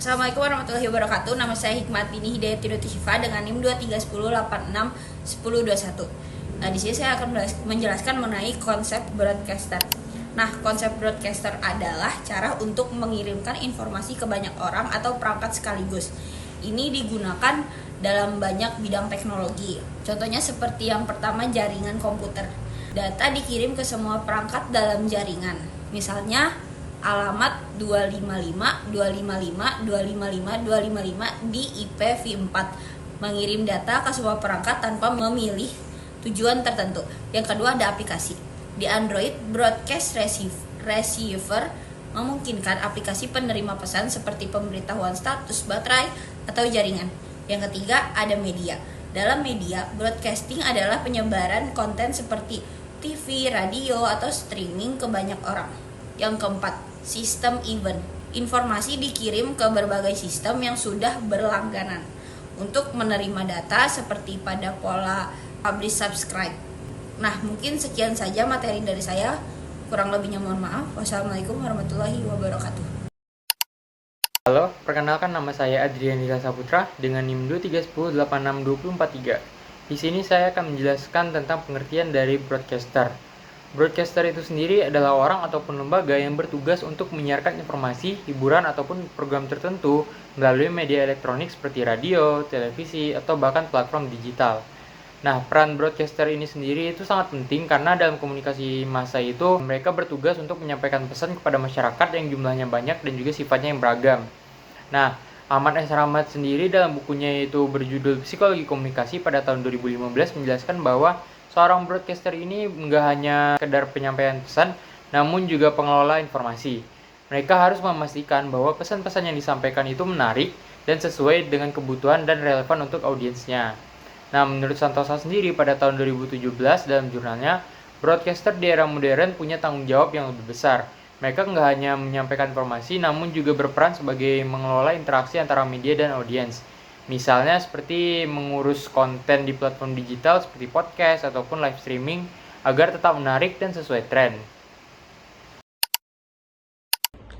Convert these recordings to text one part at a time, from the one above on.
Assalamualaikum warahmatullahi wabarakatuh. Nama saya Hikmatini Hidayati Syifa dengan NIM 2310861021. Di sini saya akan menjelaskan mengenai konsep broadcaster. Nah, konsep broadcaster adalah cara untuk mengirimkan informasi ke banyak orang atau perangkat sekaligus. Ini digunakan dalam banyak bidang teknologi. Contohnya seperti yang pertama, jaringan komputer. Data dikirim ke semua perangkat dalam jaringan. Misalnya alamat 255.255.255.255 di IPv4, mengirim data ke semua perangkat tanpa memilih tujuan tertentu. Yang kedua ada aplikasi. Di Android, broadcast receiver memungkinkan aplikasi penerima pesan seperti pemberitahuan status baterai atau jaringan. Yang ketiga ada media. Dalam media, broadcasting adalah penyebaran konten seperti TV, radio, atau streaming ke banyak orang. Yang keempat, sistem event. Informasi dikirim ke berbagai sistem yang sudah berlangganan untuk menerima data seperti pada pola publish subscribe. Nah, mungkin sekian saja materi dari saya. Kurang lebihnya mohon maaf. Wassalamualaikum warahmatullahi wabarakatuh. Halo, perkenalkan nama saya Adrian Dila Saputra dengan NIM 2310862043. Di sini saya akan menjelaskan tentang pengertian dari broadcaster. Broadcaster itu sendiri adalah orang ataupun lembaga yang bertugas untuk menyiarkan informasi, hiburan, ataupun program tertentu melalui media elektronik seperti radio, televisi, atau bahkan platform digital. Nah, peran broadcaster ini sendiri itu sangat penting karena dalam komunikasi massa itu mereka bertugas untuk menyampaikan pesan kepada masyarakat yang jumlahnya banyak dan juga sifatnya yang beragam. Nah, Ahmad S. Rahmat sendiri dalam bukunya itu berjudul Psikologi Komunikasi pada tahun 2015 menjelaskan bahwa seorang broadcaster ini nggak hanya sekedar penyampaian pesan, namun juga pengelola informasi. Mereka harus memastikan bahwa pesan-pesan yang disampaikan itu menarik dan sesuai dengan kebutuhan dan relevan untuk audiensnya. Nah, menurut Santosa sendiri pada tahun 2017 dalam jurnalnya, broadcaster di era modern punya tanggung jawab yang lebih besar. Mereka nggak hanya menyampaikan informasi, namun juga berperan sebagai mengelola interaksi antara media dan audiens. Misalnya seperti mengurus konten di platform digital seperti podcast ataupun live streaming agar tetap menarik dan sesuai tren.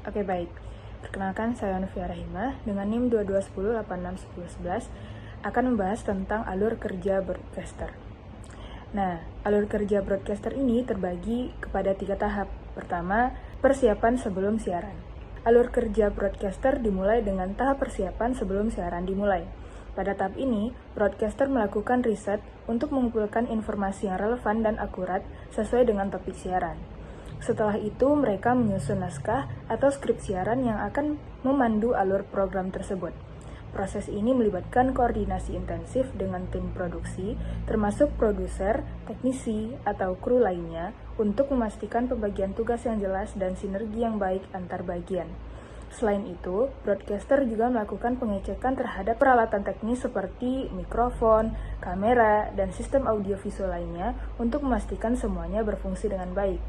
Oke, baik. Perkenalkan, saya Novia Rahimah dengan NIM 2210861011 akan membahas tentang alur kerja broadcaster. Nah, alur kerja broadcaster ini terbagi kepada 3 tahap. Pertama, persiapan sebelum siaran. Alur kerja broadcaster dimulai dengan tahap persiapan sebelum siaran dimulai. Pada tahap ini, broadcaster melakukan riset untuk mengumpulkan informasi yang relevan dan akurat sesuai dengan topik siaran. Setelah itu, mereka menyusun naskah atau skrip siaran yang akan memandu alur program tersebut. Proses ini melibatkan koordinasi intensif dengan tim produksi, termasuk produser, teknisi, atau kru lainnya, untuk memastikan pembagian tugas yang jelas dan sinergi yang baik antar bagian. Selain itu, broadcaster juga melakukan pengecekan terhadap peralatan teknis seperti mikrofon, kamera, dan sistem audiovisual lainnya untuk memastikan semuanya berfungsi dengan baik.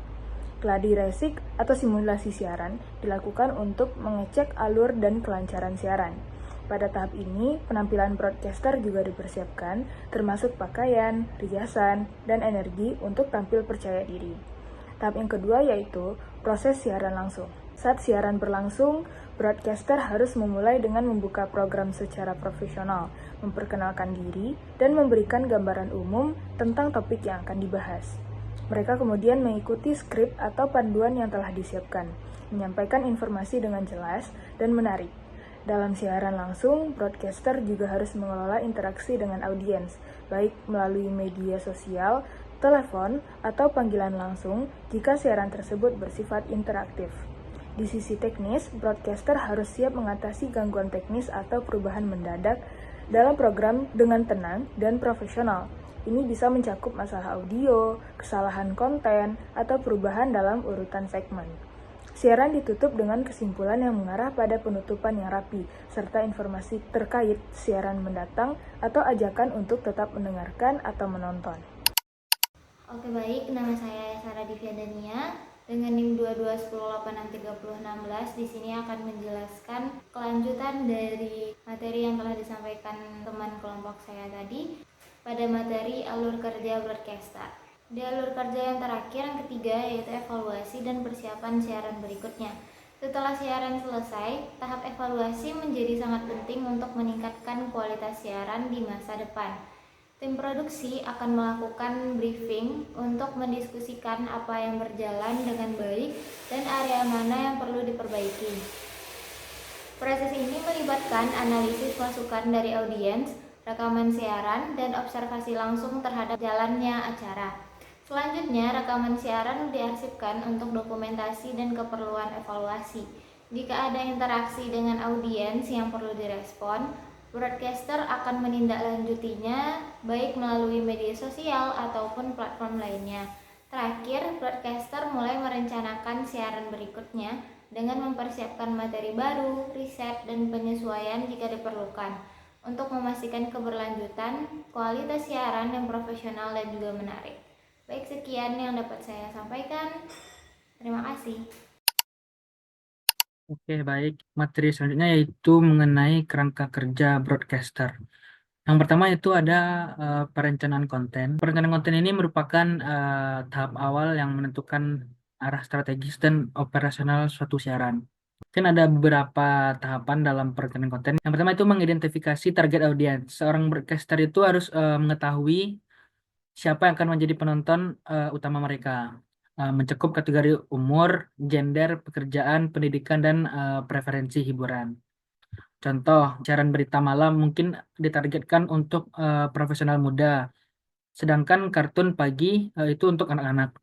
Gladi resik atau simulasi siaran dilakukan untuk mengecek alur dan kelancaran siaran. Pada tahap ini, penampilan broadcaster juga dipersiapkan, termasuk pakaian, riasan, dan energi untuk tampil percaya diri. Tahap yang kedua yaitu proses siaran langsung. Saat siaran berlangsung, broadcaster harus memulai dengan membuka program secara profesional, memperkenalkan diri, dan memberikan gambaran umum tentang topik yang akan dibahas. Mereka kemudian mengikuti skrip atau panduan yang telah disiapkan, menyampaikan informasi dengan jelas dan menarik. Dalam siaran langsung, broadcaster juga harus mengelola interaksi dengan audiens, baik melalui media sosial, telepon, atau panggilan langsung jika siaran tersebut bersifat interaktif. Di sisi teknis, broadcaster harus siap mengatasi gangguan teknis atau perubahan mendadak dalam program dengan tenang dan profesional. Ini bisa mencakup masalah audio, kesalahan konten, atau perubahan dalam urutan segmen. Siaran ditutup dengan kesimpulan yang mengarah pada penutupan yang rapi, serta informasi terkait siaran mendatang atau ajakan untuk tetap mendengarkan atau menonton. Oke, baik, nama saya Sarah Diviadania dengan NIM 2210863016. Di sini akan menjelaskan kelanjutan dari materi yang telah disampaikan teman kelompok saya tadi pada materi alur kerja broadcaster. Di alur kerja yang terakhir, yang ketiga, yaitu evaluasi dan persiapan siaran berikutnya. Setelah siaran selesai, tahap evaluasi menjadi sangat penting untuk meningkatkan kualitas siaran di masa depan. Tim produksi akan melakukan briefing untuk mendiskusikan apa yang berjalan dengan baik dan area mana yang perlu diperbaiki. Proses ini melibatkan analisis masukan dari audiens, rekaman siaran, dan observasi langsung terhadap jalannya acara. Selanjutnya, rekaman siaran diarsipkan untuk dokumentasi dan keperluan evaluasi. Jika ada interaksi dengan audiens yang perlu direspon, broadcaster akan menindaklanjutinya baik melalui media sosial ataupun platform lainnya. Terakhir, broadcaster mulai merencanakan siaran berikutnya dengan mempersiapkan materi baru, riset, dan penyesuaian jika diperlukan untuk memastikan keberlanjutan, kualitas siaran yang profesional dan juga menarik. Baik, sekian yang dapat saya sampaikan. Terima kasih. Oke, baik. Materi selanjutnya yaitu mengenai kerangka kerja broadcaster. Yang pertama itu ada perencanaan konten. Perencanaan konten ini merupakan tahap awal yang menentukan arah strategis dan operasional suatu siaran. Mungkin ada beberapa tahapan dalam perencanaan konten. Yang pertama itu mengidentifikasi target audiens. Seorang broadcaster itu harus mengetahui siapa yang akan menjadi penonton utama mereka. Mencakup kategori umur, gender, pekerjaan, pendidikan, dan preferensi hiburan. Contoh, siaran berita malam mungkin ditargetkan untuk profesional muda, sedangkan kartun pagi itu untuk anak-anak.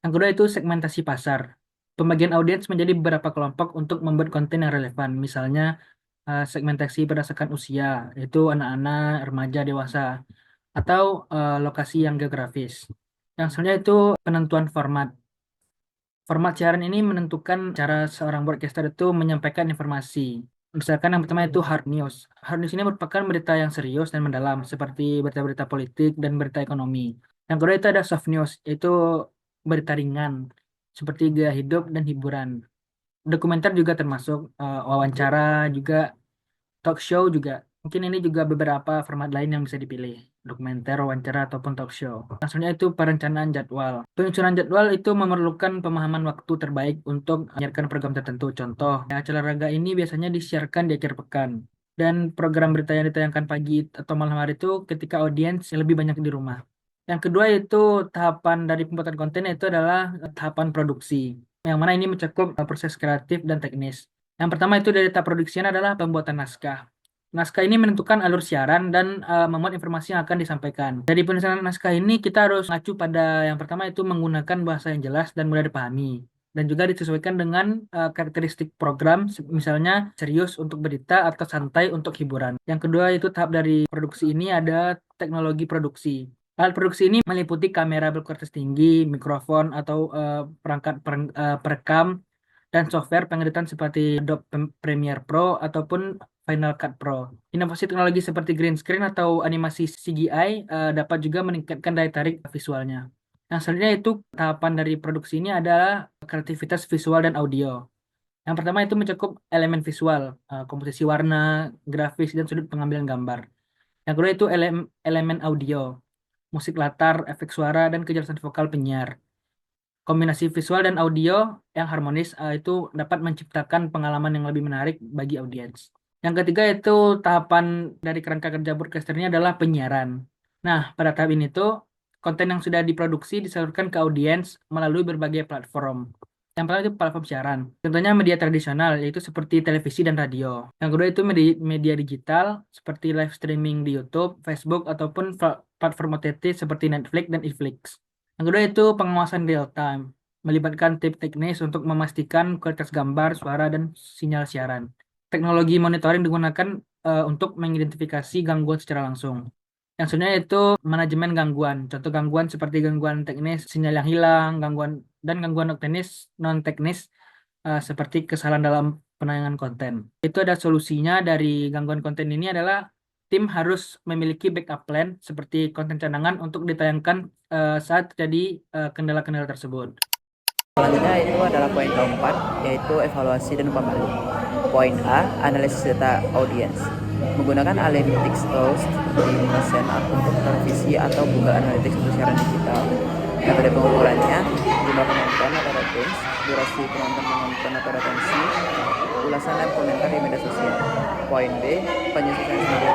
Yang kedua itu segmentasi pasar. Pembagian audiens menjadi beberapa kelompok untuk membuat konten yang relevan. Misalnya segmentasi berdasarkan usia, yaitu anak-anak, remaja, dewasa, atau lokasi yang geografis. Yang selanjutnya itu penentuan format. Format siaran ini menentukan cara seorang broadcaster itu menyampaikan informasi. Misalkan yang pertama itu hard news. Hard news ini merupakan berita yang serius dan mendalam, seperti berita-berita politik dan berita ekonomi. Yang kedua itu ada soft news, yaitu berita ringan, seperti gaya hidup dan hiburan. Dokumenter juga termasuk, wawancara juga, talk show juga. Mungkin ini juga beberapa format lain yang bisa dipilih. Dokumenter, wawancara, ataupun talk show. Maksudnya itu perencanaan jadwal. Penyusunan jadwal itu memerlukan pemahaman waktu terbaik untuk menyiarkan program tertentu. Contoh, acara olahraga ini biasanya disiarkan di akhir pekan. Dan program berita yang ditayangkan pagi atau malam hari itu ketika audiens yang lebih banyak di rumah. Yang kedua itu tahapan dari pembuatan konten, itu adalah tahapan produksi. Yang mana ini mencakup proses kreatif dan teknis. Yang pertama itu dari tahap produksinya adalah pembuatan naskah. Naskah ini menentukan alur siaran dan memuat informasi yang akan disampaikan. Dari penyusunan naskah ini kita harus mengacu pada yang pertama itu menggunakan bahasa yang jelas dan mudah dipahami. Dan juga disesuaikan dengan karakteristik program, misalnya serius untuk berita atau santai untuk hiburan. Yang kedua itu tahap dari produksi ini ada teknologi produksi. Alat produksi ini meliputi kamera berkualitas tinggi, mikrofon atau perangkat perekam, dan software pengeditan seperti Adobe Premiere Pro ataupun Final Cut Pro. Inovasi teknologi seperti green screen atau animasi CGI dapat juga meningkatkan daya tarik visualnya. Yang selanjutnya itu tahapan dari produksi ini adalah kreativitas visual dan audio. Yang pertama itu mencakup elemen visual, komposisi warna, grafis, dan sudut pengambilan gambar. Yang kedua itu elemen audio, musik latar, efek suara, dan kejelasan vokal penyiar. Kombinasi visual dan audio yang harmonis itu dapat menciptakan pengalaman yang lebih menarik bagi audiens. Yang ketiga itu tahapan dari kerangka kerja broadcaster ini adalah penyiaran. Nah, pada tahap ini tuh konten yang sudah diproduksi disalurkan ke audiens melalui berbagai platform. Yang pertama itu platform siaran. Contohnya media tradisional, yaitu seperti televisi dan radio. Yang kedua itu media digital, seperti live streaming di YouTube, Facebook, ataupun platform OTT seperti Netflix dan Netflix. Yang kedua itu pengawasan real time, melibatkan tim teknis untuk memastikan kualitas gambar, suara, dan sinyal siaran. Teknologi monitoring digunakan untuk mengidentifikasi gangguan secara langsung. Yang selanjutnya itu manajemen gangguan. Contoh gangguan seperti gangguan teknis, sinyal yang hilang, gangguan non-teknis seperti kesalahan dalam penayangan konten. Itu ada solusinya dari gangguan konten ini adalah tim harus memiliki backup plan seperti konten cadangan untuk ditayangkan saat terjadi kendala-kendala tersebut. Selanjutnya itu adalah poin keempat, yaitu evaluasi dan pembanding. Poin A, analisis data audiens. Menggunakan analytics tools seperti Nielsen untuk televisi atau Google Analytics untuk siaran digital. Metode pengukurannya, jumlah penonton atau ratings, durasi penonton atau retensi, ulasan dan komentar di media sosial. Poin B, penyesuaian sendiri.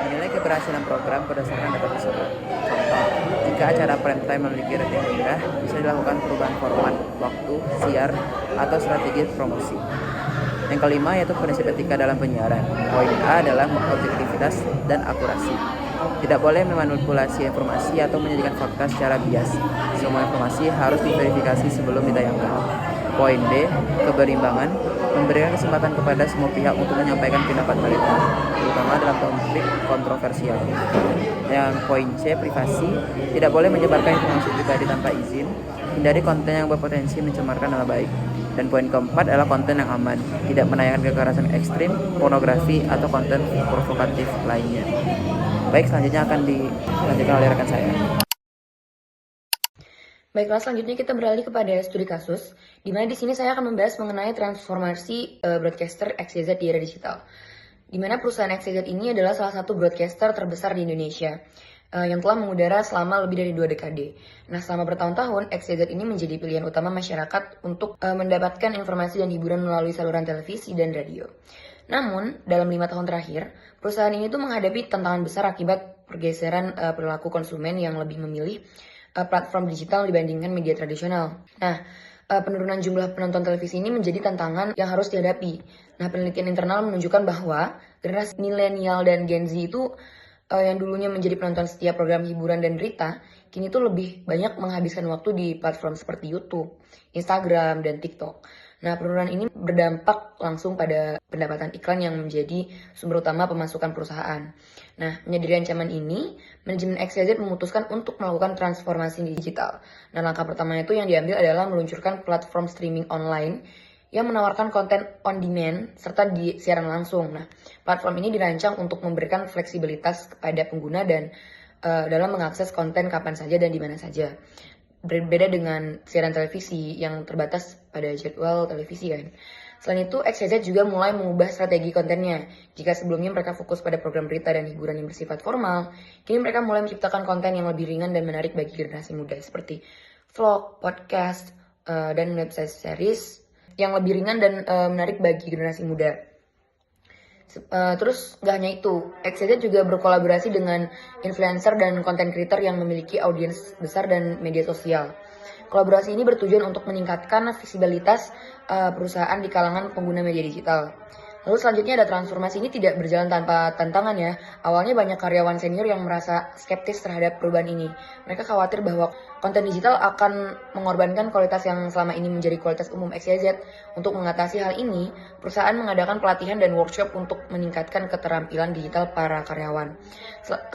Menilai keberhasilan program berdasarkan data tersebut. Contoh, jika acara prime time memiliki rating rendah, bisa dilakukan perubahan format, waktu, siar, atau strategi promosi. Yang kelima yaitu prinsip etika dalam penyiaran. Poin A adalah objektivitas dan akurasi. Tidak boleh memanipulasi informasi atau menjadikan fakta secara bias. Semua informasi harus diverifikasi sebelum ditayangkan. Poin B, keberimbangan, memberikan kesempatan kepada semua pihak untuk menyampaikan pendapat mereka, terutama dalam topik kontroversial. Yang poin C, privasi, tidak boleh menyebarkan informasi pribadi tanpa izin, hindari konten yang berpotensi mencemarkan nama baik. Dan poin keempat adalah konten yang aman, tidak menayangkan kekerasan ekstrim, pornografi, atau konten provokatif lainnya. Baik, selanjutnya akan dilanjutkan oleh rekan saya. Baiklah, selanjutnya kita beralih kepada studi kasus, di mana di sini saya akan membahas mengenai transformasi broadcaster XYZ di era digital. Di mana perusahaan XYZ ini adalah salah satu broadcaster terbesar di Indonesia yang telah mengudara selama lebih dari 2 dekade. Nah, selama bertahun-tahun, XYZ ini menjadi pilihan utama masyarakat untuk mendapatkan informasi dan hiburan melalui saluran televisi dan radio. Namun, dalam 5 tahun terakhir, perusahaan ini tuh menghadapi tantangan besar akibat pergeseran perilaku konsumen yang lebih memilih platform digital dibandingkan media tradisional. Nah, penurunan jumlah penonton televisi ini menjadi tantangan yang harus dihadapi. Nah, penelitian internal menunjukkan bahwa generasi milenial dan Gen Z itu yang dulunya menjadi penonton setiap program hiburan dan berita, kini tuh lebih banyak menghabiskan waktu di platform seperti YouTube, Instagram, dan TikTok. Nah, penurunan ini berdampak langsung pada pendapatan iklan yang menjadi sumber utama pemasukan perusahaan. Nah, menyadari ancaman ini, manajemen XYZ memutuskan untuk melakukan transformasi digital. Nah, langkah pertama itu yang diambil adalah meluncurkan platform streaming online yang menawarkan konten on demand serta di siaran langsung. Nah, platform ini dirancang untuk memberikan fleksibilitas kepada pengguna dan dalam mengakses konten kapan saja dan di mana saja. Berbeda dengan siaran televisi yang terbatas pada jadwal televisi kan. Selain itu, XYZ juga mulai mengubah strategi kontennya. Jika sebelumnya mereka fokus pada program berita dan hiburan yang bersifat formal, kini mereka mulai menciptakan konten yang lebih ringan dan menarik bagi generasi muda seperti vlog, podcast, dan website series yang lebih ringan dan menarik bagi generasi muda. Terus gak hanya itu, XYZ juga berkolaborasi dengan influencer dan content creator yang memiliki audiens besar dan media sosial. Kolaborasi ini bertujuan untuk meningkatkan visibilitas perusahaan di kalangan pengguna media digital. Lalu selanjutnya ada transformasi ini tidak berjalan tanpa tantangan ya. Awalnya banyak karyawan senior yang merasa skeptis terhadap perubahan ini. Mereka khawatir bahwa konten digital akan mengorbankan kualitas yang selama ini menjadi kualitas umum XYZ. Untuk mengatasi hal ini, perusahaan mengadakan pelatihan dan workshop untuk meningkatkan keterampilan digital para karyawan.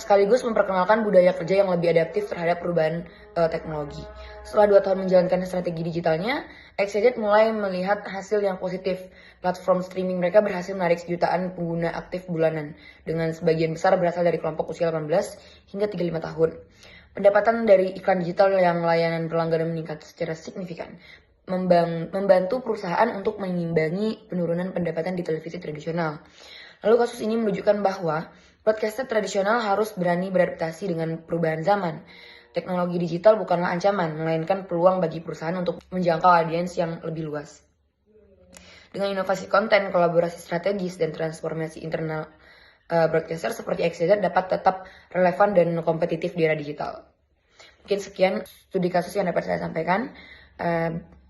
Sekaligus memperkenalkan budaya kerja yang lebih adaptif terhadap perubahan teknologi. Setelah 2 tahun menjalankan strategi digitalnya, XYZ mulai melihat hasil yang positif. Platform streaming mereka berhasil menarik jutaan pengguna aktif bulanan, dengan sebagian besar berasal dari kelompok usia 18 hingga 35 tahun. Pendapatan dari iklan digital yang layanan berlangganan meningkat secara signifikan, membantu perusahaan untuk mengimbangi penurunan pendapatan di televisi tradisional. Lalu kasus ini menunjukkan bahwa broadcaster tradisional harus berani beradaptasi dengan perubahan zaman. Teknologi digital bukanlah ancaman, melainkan peluang bagi perusahaan untuk menjangkau audiens yang lebih luas. Dengan inovasi konten, kolaborasi strategis, dan transformasi internal, broadcaster seperti XYZ dapat tetap relevan dan kompetitif di era digital. Mungkin sekian studi kasus yang dapat saya sampaikan.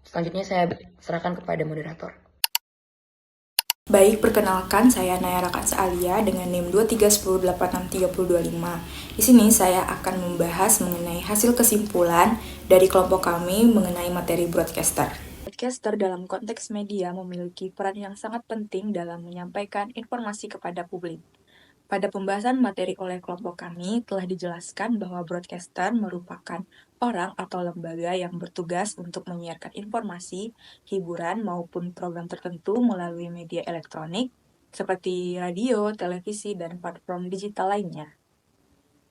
Selanjutnya saya serahkan kepada moderator. Baik, perkenalkan saya Naya Rakans Alia dengan NIM 2310863025. Di sini saya akan membahas mengenai hasil kesimpulan dari kelompok kami mengenai materi broadcaster. Broadcaster dalam konteks media memiliki peran yang sangat penting dalam menyampaikan informasi kepada publik. Pada pembahasan materi oleh kelompok kami telah dijelaskan bahwa broadcaster merupakan orang atau lembaga yang bertugas untuk menyiarkan informasi, hiburan maupun program tertentu melalui media elektronik seperti radio, televisi, dan platform digital lainnya.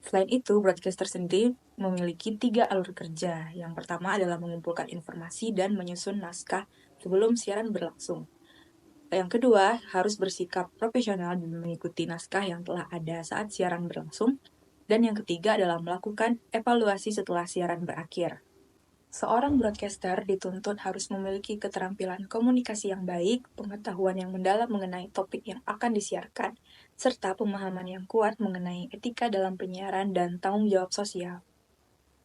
Selain itu, broadcaster sendiri memiliki 3 alur kerja. Yang pertama adalah mengumpulkan informasi dan menyusun naskah sebelum siaran berlangsung. Yang kedua, harus bersikap profesional dan mengikuti naskah yang telah ada saat siaran berlangsung. Dan yang ketiga adalah melakukan evaluasi setelah siaran berakhir. Seorang broadcaster dituntut harus memiliki keterampilan komunikasi yang baik, pengetahuan yang mendalam mengenai topik yang akan disiarkan, serta pemahaman yang kuat mengenai etika dalam penyiaran dan tanggung jawab sosial.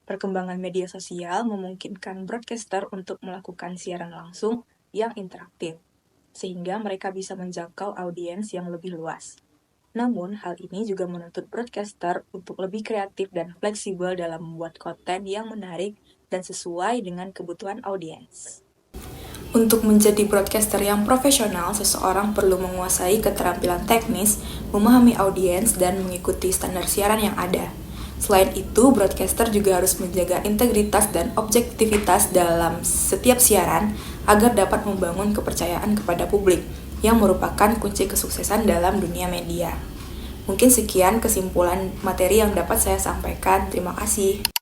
Perkembangan media sosial memungkinkan broadcaster untuk melakukan siaran langsung yang interaktif, sehingga mereka bisa menjangkau audiens yang lebih luas. Namun, hal ini juga menuntut broadcaster untuk lebih kreatif dan fleksibel dalam membuat konten yang menarik dan sesuai dengan kebutuhan audiens. Untuk menjadi broadcaster yang profesional, seseorang perlu menguasai keterampilan teknis, memahami audiens, dan mengikuti standar siaran yang ada. Selain itu, broadcaster juga harus menjaga integritas dan objektivitas dalam setiap siaran agar dapat membangun kepercayaan kepada publik, yang merupakan kunci kesuksesan dalam dunia media. Mungkin sekian kesimpulan materi yang dapat saya sampaikan. Terima kasih.